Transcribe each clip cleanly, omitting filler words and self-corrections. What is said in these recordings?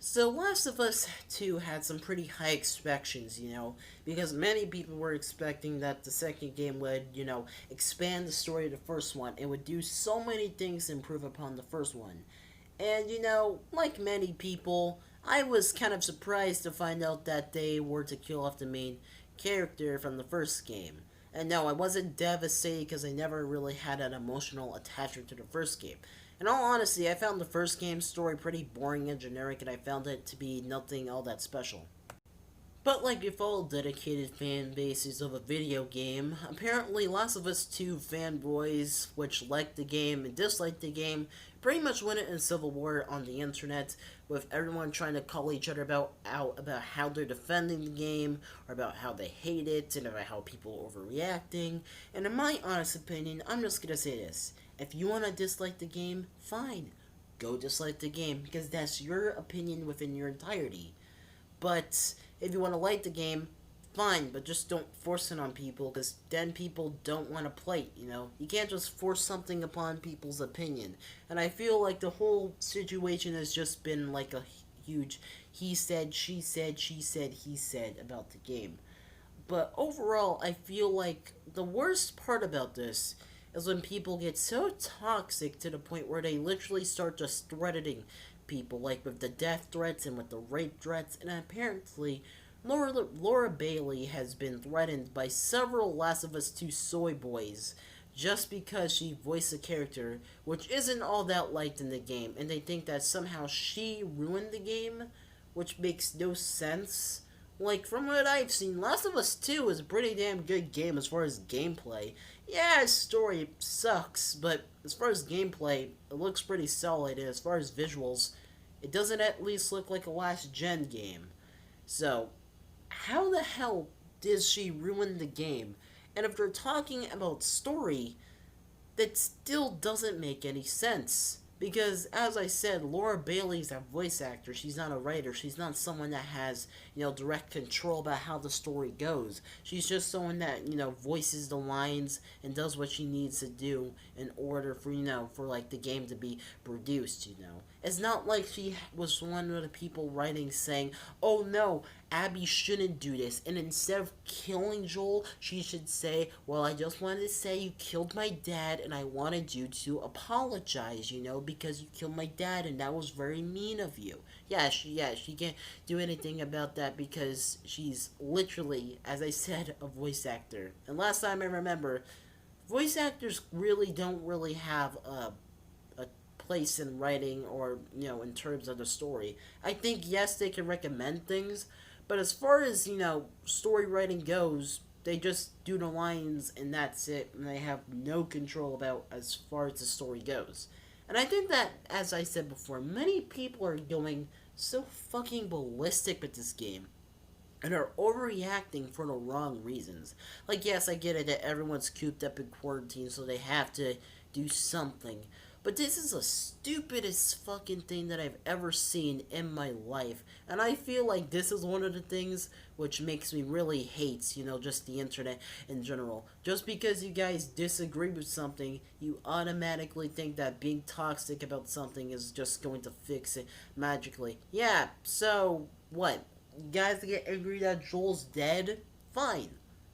So Last of Us 2 had some pretty high expectations, because many people were expecting that the second game would, expand the story of the first one. It would do so many things to improve upon the first one. And, like many people, I was kind of surprised to find out that they were to kill off the main character from the first game. And no, I wasn't devastated because I never really had an emotional attachment to the first game. In all honesty, I found the first game's story pretty boring and generic, and I found it to be nothing all that special. But like with all dedicated fan bases of a video game, apparently Last of Us 2 fanboys, which liked the game and disliked the game, pretty much went in civil war on the internet, with everyone trying to call each other about how they're defending the game, or about how they hate it, and about how people are overreacting. And in my honest opinion, I'm just gonna say this. If you wanna dislike the game, fine. Go dislike the game, because that's your opinion within your entirety. But if you want to like the game, fine, but just don't force it on people because then people don't want to play it. You can't just force something upon people's opinion. And I feel like the whole situation has just been like a huge he said, she said, she said, he said about the game. But overall, I feel like the worst part about this is when people get so toxic to the point where they literally start just threatening people, like with the death threats and with the rape threats, and apparently Laura Bailey has been threatened by several Last of Us 2 soyboys just because she voiced a character which isn't all that liked in the game, and they think that somehow she ruined the game, which makes no sense. Like, from what I've seen, Last of Us 2 is a pretty damn good game as far as gameplay. Yeah, its story sucks, but as far as gameplay, it looks pretty solid, and as far as visuals, it doesn't at least look like a last gen game. So, how the hell did she ruin the game? And if they're talking about story, that still doesn't make any sense. Because, as I said, Laura Bailey's a voice actor. She's not a writer. She's not someone that has, direct control about how the story goes. She's just someone that, voices the lines and does what she needs to do in order for, for the game to be produced. It's not like she was one of the people writing saying, oh no, Abby shouldn't do this. And instead of killing Joel, she should say, well, I just wanted to say you killed my dad and I wanted you to apologize, because you killed my dad and that was very mean of you. She can't do anything about that because she's literally, as I said, a voice actor. And last time I remember, voice actors really don't really have a place in writing or, in terms of the story. I think, yes, they can recommend things, but as far as, story writing goes, they just do the lines and that's it, and they have no control about as far as the story goes. And I think that, as I said before, many people are going so fucking ballistic with this game and are overreacting for the wrong reasons. Like, yes, I get it that everyone's cooped up in quarantine, so they have to do something. But this is the stupidest fucking thing that I've ever seen in my life. And I feel like this is one of the things which makes me really hate, just the internet in general. Just because you guys disagree with something, you automatically think that being toxic about something is just going to fix it magically. Yeah, so what? You guys get angry that Joel's dead? Fine.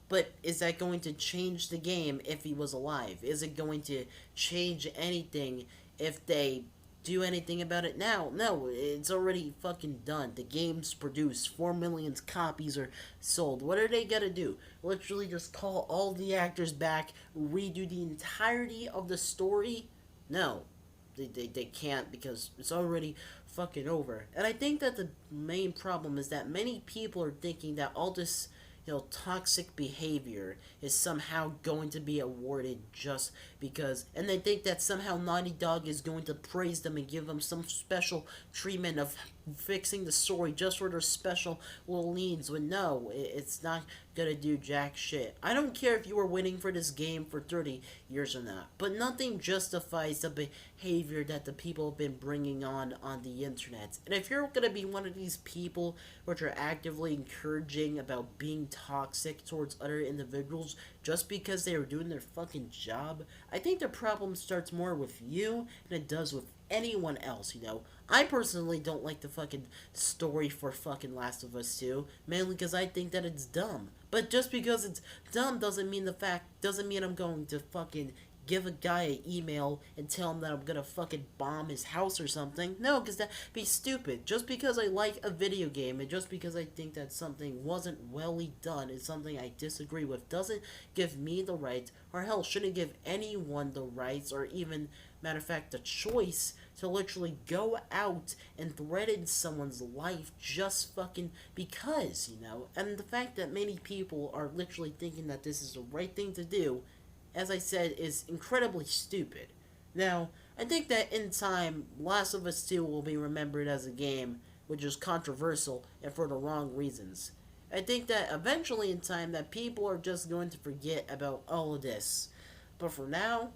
But is that going to change the game if he was alive? Is it going to change anything if they do anything about it now? No, it's already fucking done. The game's produced. 4 million copies are sold. What are they gonna do? Literally just call all the actors back, redo the entirety of the story? No. They can't because it's already fucking over. And I think that the main problem is that many people are thinking that all this toxic behavior is somehow going to be awarded just because, and they think that somehow Naughty Dog is going to praise them and give them some special treatment of fixing the story just for their special little needs, when no, it's not gonna do jack shit. I don't care if you were waiting for this game for 30 years or not, but nothing justifies the behavior that the people have been bringing on the internet. And if you're gonna be one of these people which are actively encouraging about being toxic towards other individuals just because they are doing their fucking job, I think the problem starts more with you than it does with anyone else. I personally don't like the fucking story for fucking Last of Us 2, mainly because I think that it's dumb. But just because it's dumb doesn't mean I'm going to fucking give a guy an email and tell him that I'm gonna fucking bomb his house or something. No, because that'd be stupid. Just because I like a video game and just because I think that something wasn't welly done is something I disagree with doesn't give me the right, or hell, shouldn't give anyone the rights, or even, matter of fact, the choice to literally go out and threaten someone's life just fucking because, you know? And the fact that many people are literally thinking that this is the right thing to do, as I said, is incredibly stupid. Now, I think that in time, Last of Us 2 will be remembered as a game which is controversial and for the wrong reasons. I think that eventually in time that people are just going to forget about all of this. But for now,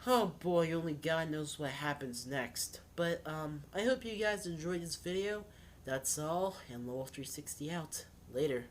oh boy, only God knows what happens next. But I hope you guys enjoyed this video. That's all, and Lowell360 out. Later.